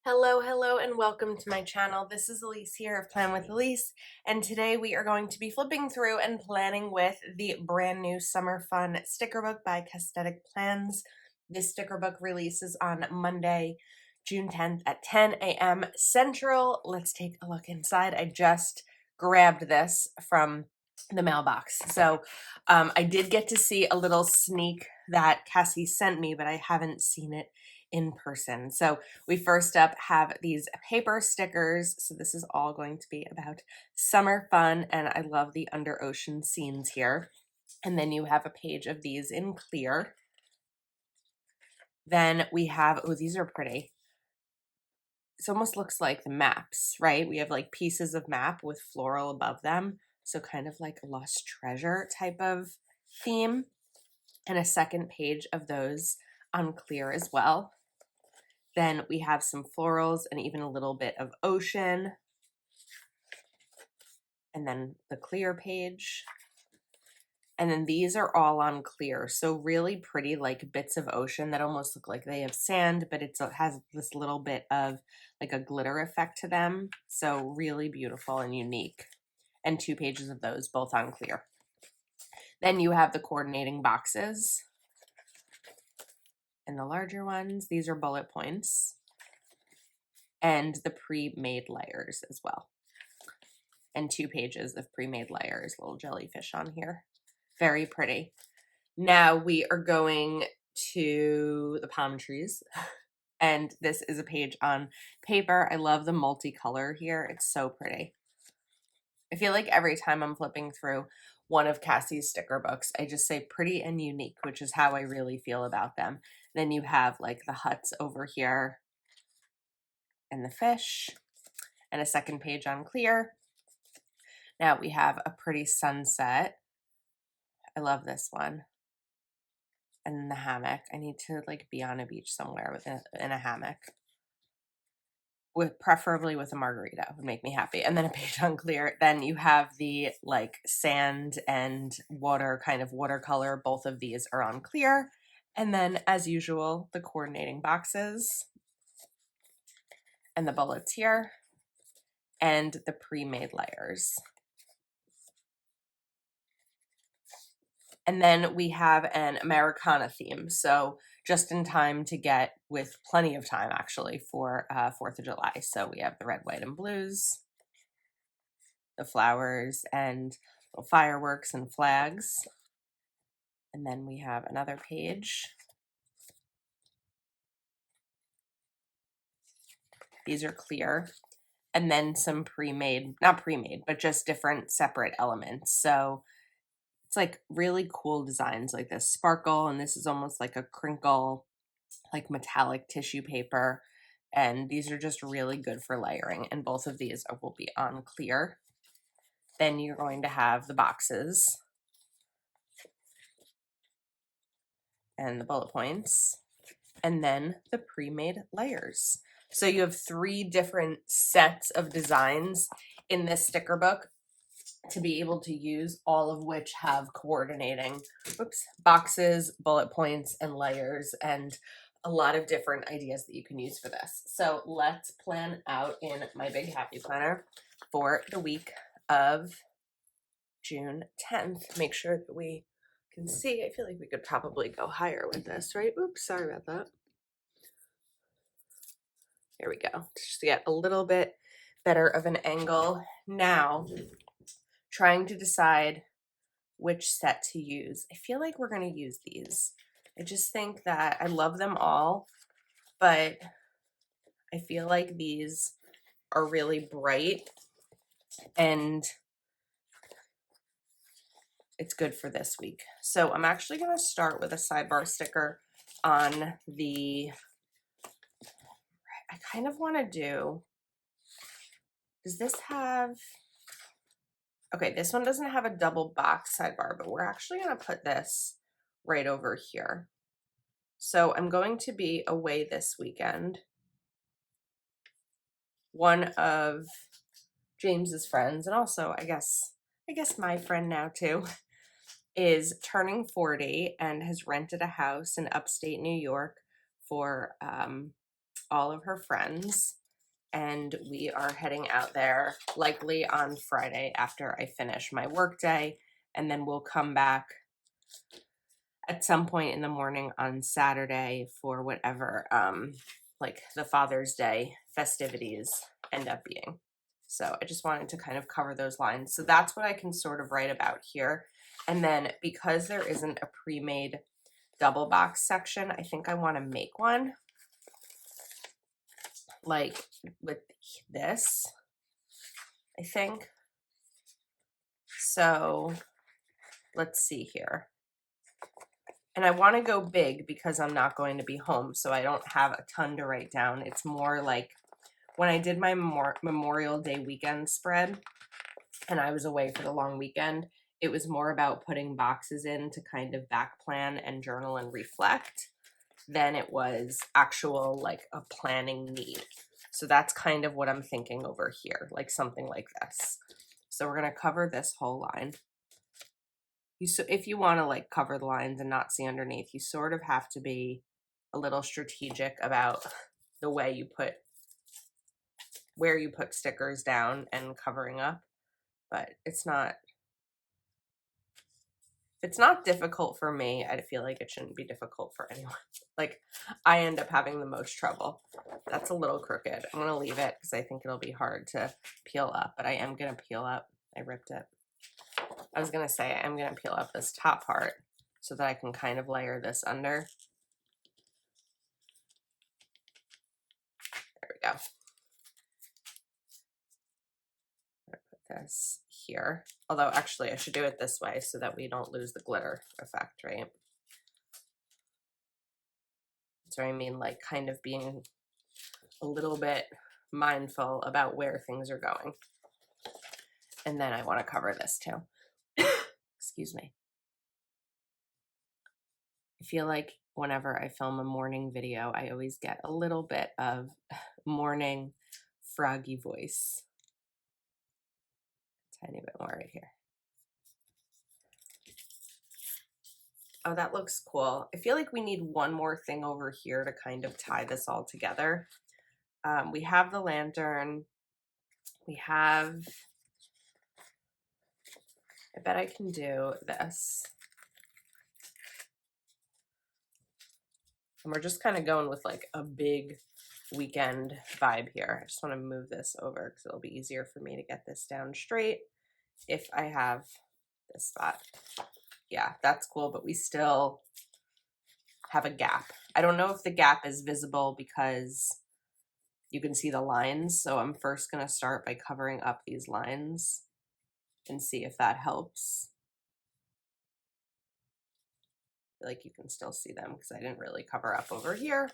Hello, and welcome to my channel. This is Elise here of Plan with Elise, and today we are going to be flipping through and planning with the brand new Summer Fun sticker book by Cassthetic Plans. This sticker book releases on Monday, June 10th at 10 a.m. Central. Let's take a look inside. I just grabbed this from the mailbox. So I did get to see a little sneak that Cassie sent me, but I haven't seen it in person. So we first up have these paper stickers. So this is all going to be about summer fun, and I love the under ocean scenes here. And then you have a page of these in clear. Then we have, oh, these are pretty. It almost looks like the maps, right? We have like pieces of map with floral above them. So kind of like a lost treasure type of theme. And a second page of those on clear as well. Then we have some florals and even a little bit of ocean. And then the clear page. And then these are all on clear. So really pretty, like bits of ocean that almost look like they have sand, but it has this little bit of like a glitter effect to them. So really beautiful and unique. And 2 pages of those, both on clear. Then you have the coordinating boxes. And the larger ones, these are bullet points. And the pre-made layers as well. And 2 pages of pre-made layers, little jellyfish on here. Very pretty. Now we are going to the palm trees. And this is a page on paper. I love the multicolor here. It's so pretty. I feel like every time I'm flipping through one of Cassie's sticker books, I just say pretty and unique, which is how I really feel about them. Then you have like the huts over here and the fish and a second page on clear. Now we have a pretty sunset. I love this one. And the hammock. I need to like be on a beach somewhere in a hammock. Preferably with a margarita would make me happy. And then a page on clear. Then you have the like sand and water kind of watercolor. Both of these are on clear. And then as usual, the coordinating boxes and the bullets here and the pre-made layers. And then we have an Americana theme. So just in time to get, with plenty of time actually, for 4th of July. So we have the red, white, and blues, the flowers, and little fireworks and flags. And then we have another page. These are clear. And then some pre-made, not pre-made, but just different separate elements. So it's like really cool designs like this sparkle, and this is almost like a crinkle, like metallic tissue paper. And these are just really good for layering. And both of these will be on clear. Then you're going to have the boxes and the bullet points, and then the pre-made layers. So you have 3 different sets of designs in this sticker book to be able to use, all of which have coordinating boxes, bullet points, and layers, and a lot of different ideas that you can use for this. So let's plan out in my big happy planner for the week of June 10th. Make sure that we can see. I feel like we could probably go higher with this, right? Oops, sorry about that. Here we go. Just to get a little bit better of an angle. Now, trying to decide which set to use. I feel like we're going to use these. I just think that I love them all, but I feel like these are really bright and it's good for this week. So I'm actually going to start with a sidebar sticker on the, I kind of want to do, does this have, okay, this one doesn't have a double box sidebar, but we're actually going to put this right over here. So I'm going to be away this weekend. One of James's friends, and also I guess my friend now too, is turning 40 and has rented a house in upstate New York for all of her friends, and we are heading out there likely on Friday after I finish my work day, and then we'll come back at some point in the morning on Saturday for whatever like the Father's Day festivities end up being. So I just wanted to kind of cover those lines. So that's what I can sort of write about here. And then because there isn't a pre-made double box section, I think I want to make one like with this, I think. So let's see here. And I want to go big because I'm not going to be home, so I don't have a ton to write down. It's more like when I did my Memorial Day weekend spread and I was away for the long weekend, it was more about putting boxes in to kind of back plan and journal and reflect than it was actual like a planning need. So that's kind of what I'm thinking over here, like something like this. So we're going to cover this whole line. If you want to like cover the lines and not see underneath, you sort of have to be a little strategic about the way you put, where you put stickers down and covering up. But it's not difficult for me. I feel like it shouldn't be difficult for anyone. Like I end up having the most trouble. That's a little crooked. I'm going to leave it because I think it'll be hard to peel up, but I am going to peel up. I ripped it. I was going to say I'm going to peel up this top part so that I can kind of layer this under. There we go. I'm going to put this here. Although actually I should do it this way so that we don't lose the glitter effect, right? So I mean like kind of being a little bit mindful about where things are going. And then I want to cover this too. Excuse me. I feel like whenever I film a morning video, I always get a little bit of morning froggy voice. A tiny bit more right here. Oh, that looks cool. I feel like we need one more thing over here to kind of tie this all together. We have the lantern. We have, I bet I can do this. And we're just kind of going with like a big weekend vibe here. I just want to move this over because it'll be easier for me to get this down straight if I have this spot. Yeah, that's cool, but we still have a gap. I don't know if the gap is visible because you can see the lines, so I'm first going to start by covering up these lines and see if that helps. I feel like you can still see them because I didn't really cover up over here.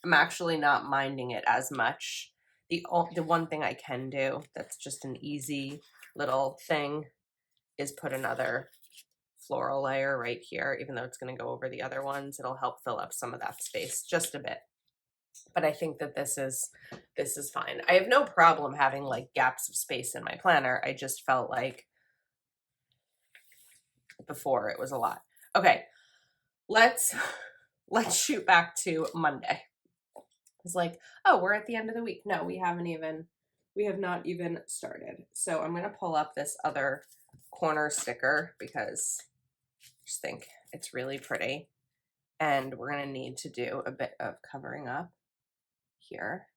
I'm actually not minding it as much. The one thing I can do that's just an easy little thing is put another floral layer right here, even though it's going to go over the other ones. It'll help fill up some of that space just a bit. But I think that this is fine. I have no problem having like gaps of space in my planner. I just felt like before it was a lot. Okay, let's shoot back to Monday. It's like, oh, we're at the end of the week. No, we have not even started. So I'm going to pull up this other corner sticker because I just think it's really pretty. And we're going to need to do a bit of covering up here.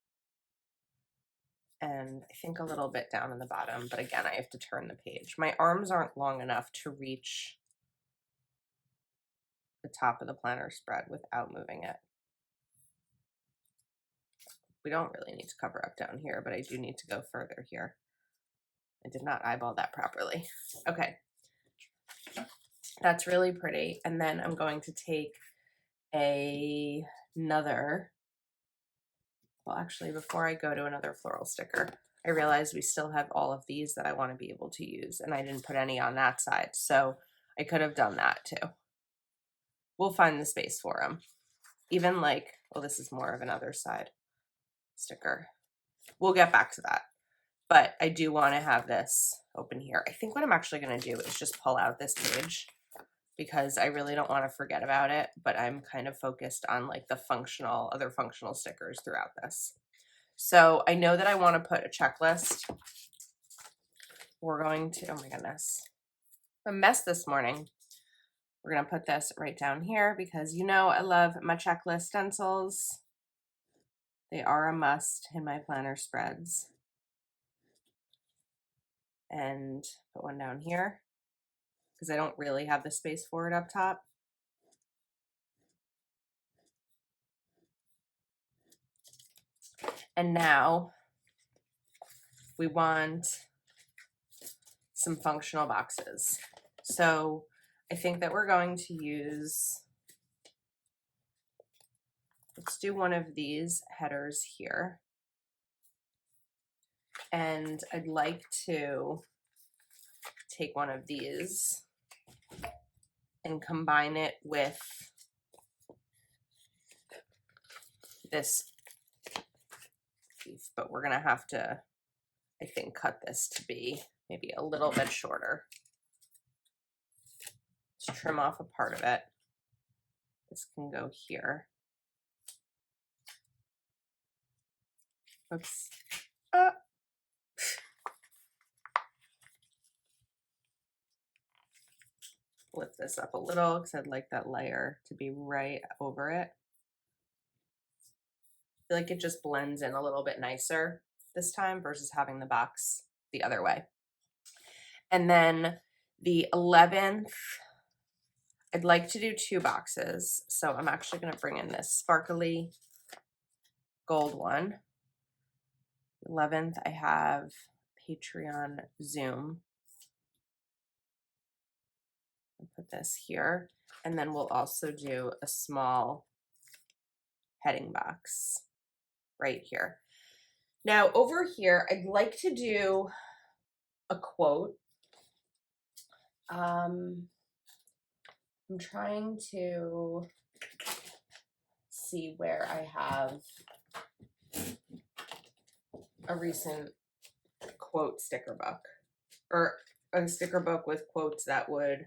And I think a little bit down in the bottom, but again, I have to turn the page. My arms aren't long enough to reach the top of the planner spread without moving it. We don't really need to cover up down here, but I do need to go further here. I did not eyeball that properly. Okay. That's really pretty. And then I'm going to take another, well, actually, before I go to another floral sticker, I realized we still have all of these that I want to be able to use, and I didn't put any on that side, so I could have done that too. We'll find the space for them. Even like, well, this is more of an other side sticker. We'll get back to that. But I do want to have this open here. I think what I'm actually going to do is just pull out this page because I really don't want to forget about it, but I'm kind of focused on like the other functional stickers throughout this. So I know that I want to put a checklist. We're going to, oh my goodness, a mess this morning. We're going to put this right down here because you know I love my checklist stencils. They are a must in my planner spreads. And put one down here because I don't really have the space for it up top. And now we want some functional boxes. So I think that we're going to use, let's do one of these headers here. And I'd like to take one of these and combine it with this piece, but we're gonna have to, I think, cut this to be maybe a little bit shorter. Let's trim off a part of it. This can go here. Oops. Lift this up a little because I'd like that layer to be right over it. I feel like it just blends in a little bit nicer this time versus having the box the other way. And then the 11th, I'd like to do 2 boxes. So I'm actually going to bring in this sparkly gold one. 11th, I have Patreon Zoom. I'll put this here. And then we'll also do a small heading box right here. Now over here, I'd like to do a quote. I'm trying to see where I have a recent quote sticker book, or a sticker book with quotes that would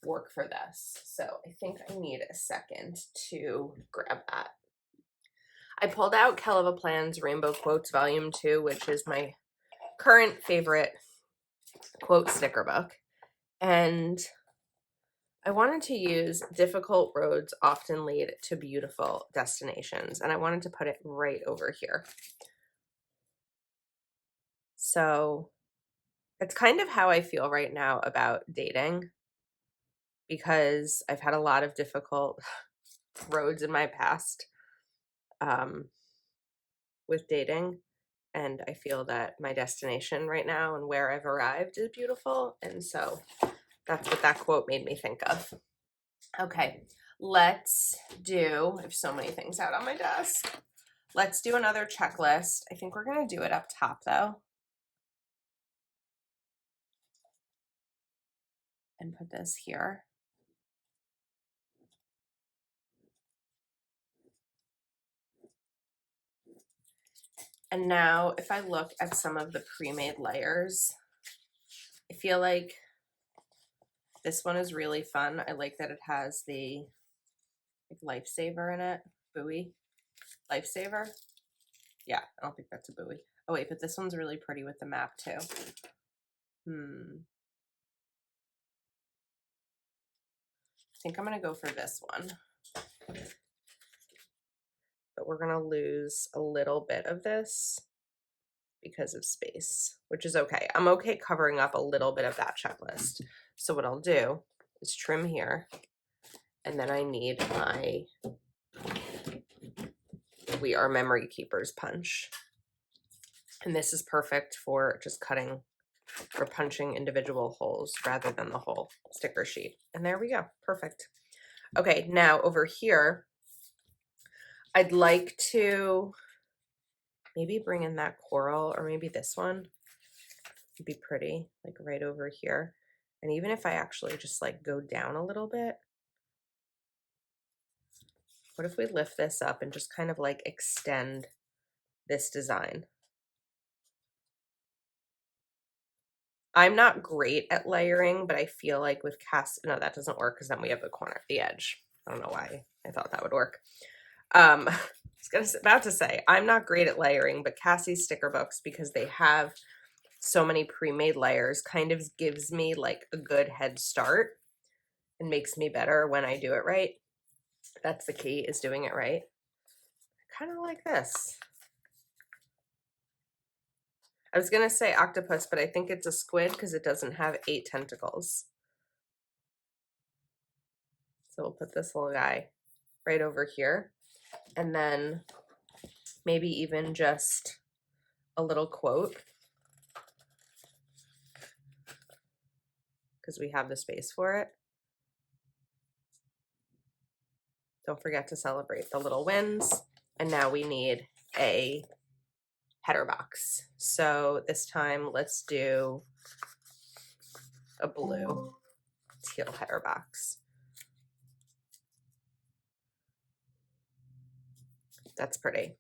work for this. So I think I need a second to grab that. I pulled out Keleva Plan's Rainbow Quotes Volume 2, which is my current favorite quote sticker book. And I wanted to use difficult roads often lead to beautiful destinations. And I wanted to put it right over here. So it's kind of how I feel right now about dating, because I've had a lot of difficult roads in my past with dating. And I feel that my destination right now and where I've arrived is beautiful. And so that's what that quote made me think of. Okay, let's do, I have so many things out on my desk. Let's do another checklist. I think we're going to do it up top though. And put this here. And now if I look at some of the pre-made layers, I feel like this one is really fun. I like that it has the lifesaver in it. Buoy. Lifesaver. Yeah, I don't think that's a buoy. Oh wait, but this one's really pretty with the map too. I think I'm gonna go for this one. But we're gonna lose a little bit of this because of space, which is okay. I'm okay covering up a little bit of that checklist. So what I'll do is trim here, and then I need my We Are Memory Keepers punch. And this is perfect for just cutting or punching individual holes rather than the whole sticker sheet. And there we go, perfect. Okay, now over here, I'd like to maybe bring in that coral, or maybe this one would be pretty, like right over here. And even if I actually just like go down a little bit, what if we lift this up and just kind of like extend this design? I'm not great at layering, but I feel like with no, that doesn't work because then we have the corner, the edge. I don't know why I thought that would work. I was about to say, I'm not great at layering, but Cassie's sticker books, because they have so many pre-made layers, kind of gives me like a good head start and makes me better when I do it right. That's the key, is doing it right. Kind of like this. I was going to say octopus, but I think it's a squid because it doesn't have 8 tentacles. So we'll put this little guy right over here. And then maybe even just a little quote, because we have the space for it. Don't forget to celebrate the little wins. And now we need a header box. So this time let's do a blue teal header box. That's pretty.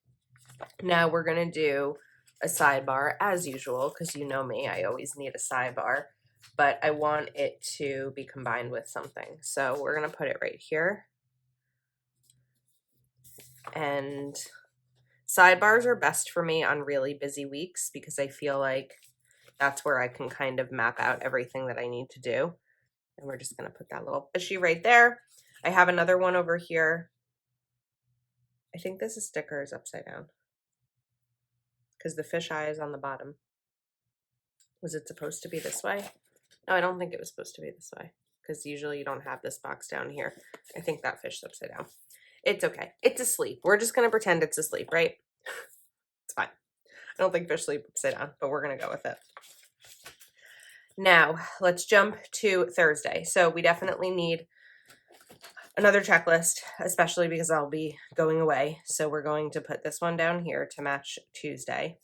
Now we're going to do a sidebar as usual, because you know me, I always need a sidebar, but I want it to be combined with something. So we're going to put it right here. And sidebars are best for me on really busy weeks because I feel like that's where I can kind of map out everything that I need to do. And we're just going to put that little fishy right there. I have another one over here. I think this sticker is upside down because the fish eye is on the bottom. Was it supposed to be this way? No, I don't think it was supposed to be this way because usually you don't have this box down here. I think that fish's upside down. It's okay. It's asleep. We're just going to pretend it's asleep, right? It's fine. I don't think fish sleep upside down, but we're going to go with it. Now, let's jump to Thursday. So we definitely need another checklist, especially because I'll be going away. So we're going to put this one down here to match Tuesday.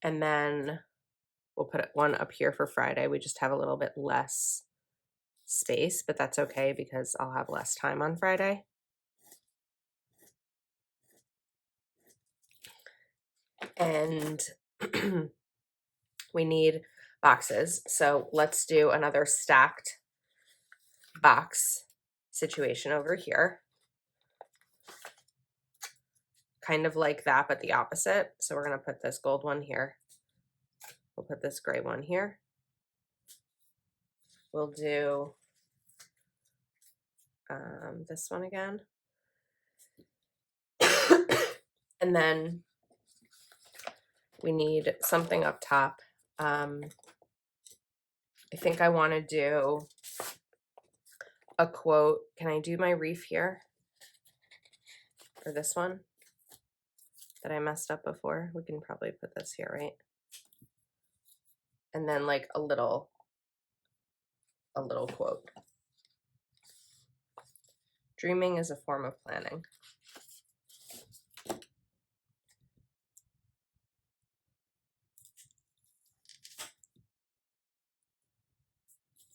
And then we'll put one up here for Friday. We just have a little bit less space, but that's okay because I'll have less time on Friday. And we need boxes. So let's do another stacked box situation over here. Kind of like that, but the opposite. So we're going to put this gold one here. We'll put this gray one here. We'll do this one again. And then we need something up top. I think I want to do a quote. Can I do my reef here? Or this one that I messed up before? We can probably put this here, right? And then like a little quote. Dreaming is a form of planning.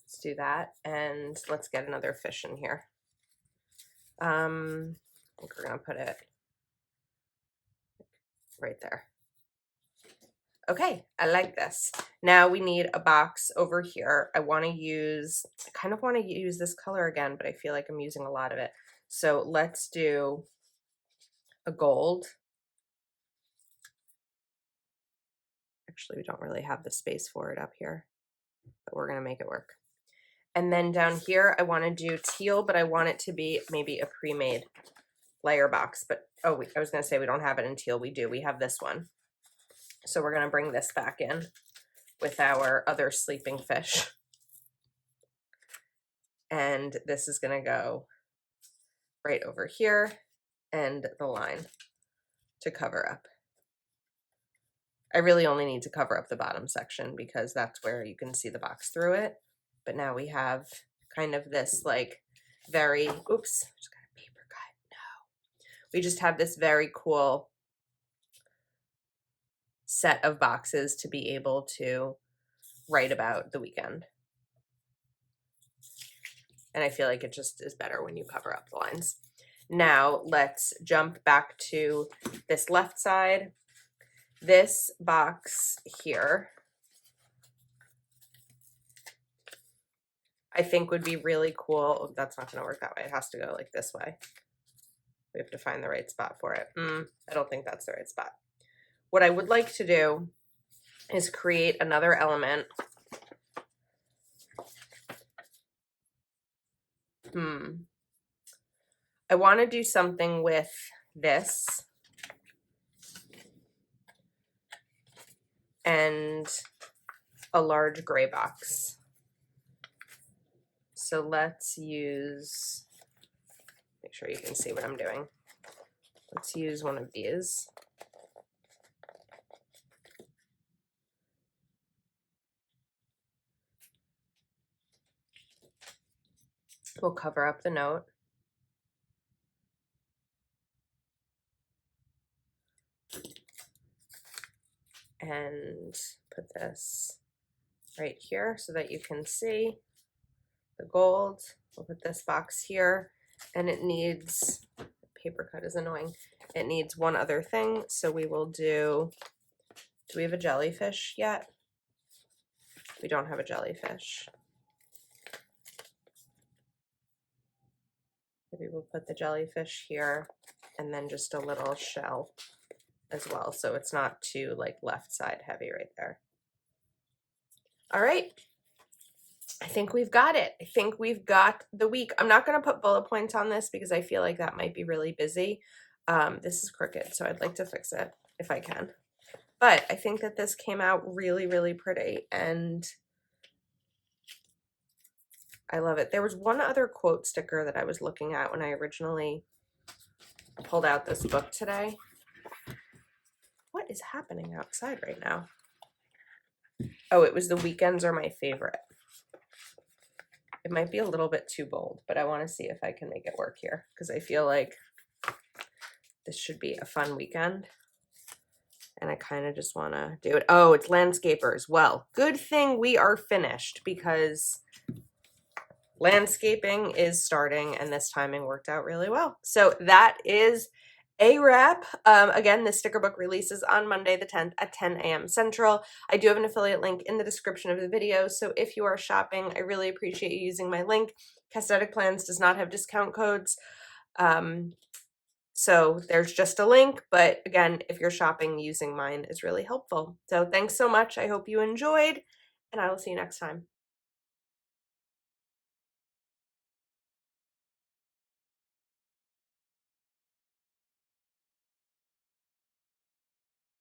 Let's do that, and let's get another fish in here. I think we're gonna put it right there. Okay, I like this. Now we need a box over here. I kind of want to use this color again, but I feel like I'm using a lot of it. So let's do a gold. Actually, we don't really have the space for it up here, but we're going to make it work. And then down here, I want to do teal, but I want it to be maybe a pre-made layer box. But, oh, I was going to say we don't have it in teal. We do. We have this one. So we're going to bring this back in with our other sleeping fish. And this is going to go right over here and the line to cover up. I really only need to cover up the bottom section because that's where you can see the box through it. But now we have kind of this like very, oops, I just got a paper cut. No. We just have this very cool set of boxes to be able to write about the weekend. And I feel like it just is better when you cover up the lines. Now let's jump back to this left side. This box here, I think would be really cool. Oh, that's not going to work that way. It has to go like this way. We have to find the right spot for it. I don't think that's the right spot. What I would like to do is create another element. I want to do something with this and a large gray box. So let's use, make sure you can see what I'm doing. Let's use one of these. We'll cover up the note. And put this right here so that you can see the gold. We'll put this box here, and it needs, paper cut is annoying. It needs one other thing, so we will do we have a jellyfish yet? We don't have a jellyfish. Maybe we'll put the jellyfish here and then just a little shell as well, so it's not too like left side heavy right there. All right, I think we've got it. I think we've got the week. I'm not going to put bullet points on this because I feel like that might be really busy. This is crooked, so I'd like to fix it if I can. But I think that this came out really, really pretty, and I love it. There was one other quote sticker that I was looking at when I originally pulled out this book today. What is happening outside right now? Oh, it was "The weekends are my favorite." It might be a little bit too bold, but I want to see if I can make it work here because I feel like this should be a fun weekend. And I kind of just want to do it. Oh, it's landscapers. Well, good thing we are finished because landscaping is starting and this timing worked out really well. So that is a wrap. Again, this sticker book releases on Monday the 10th at 10 a.m. Central. I do have an affiliate link in the description of the video, so if you are shopping, I really appreciate you using my link. Cassthetic Plans does not have discount codes, so there's just a link, but again, if you're shopping, using mine is really helpful. So thanks so much. I hope you enjoyed, and I will see you next time.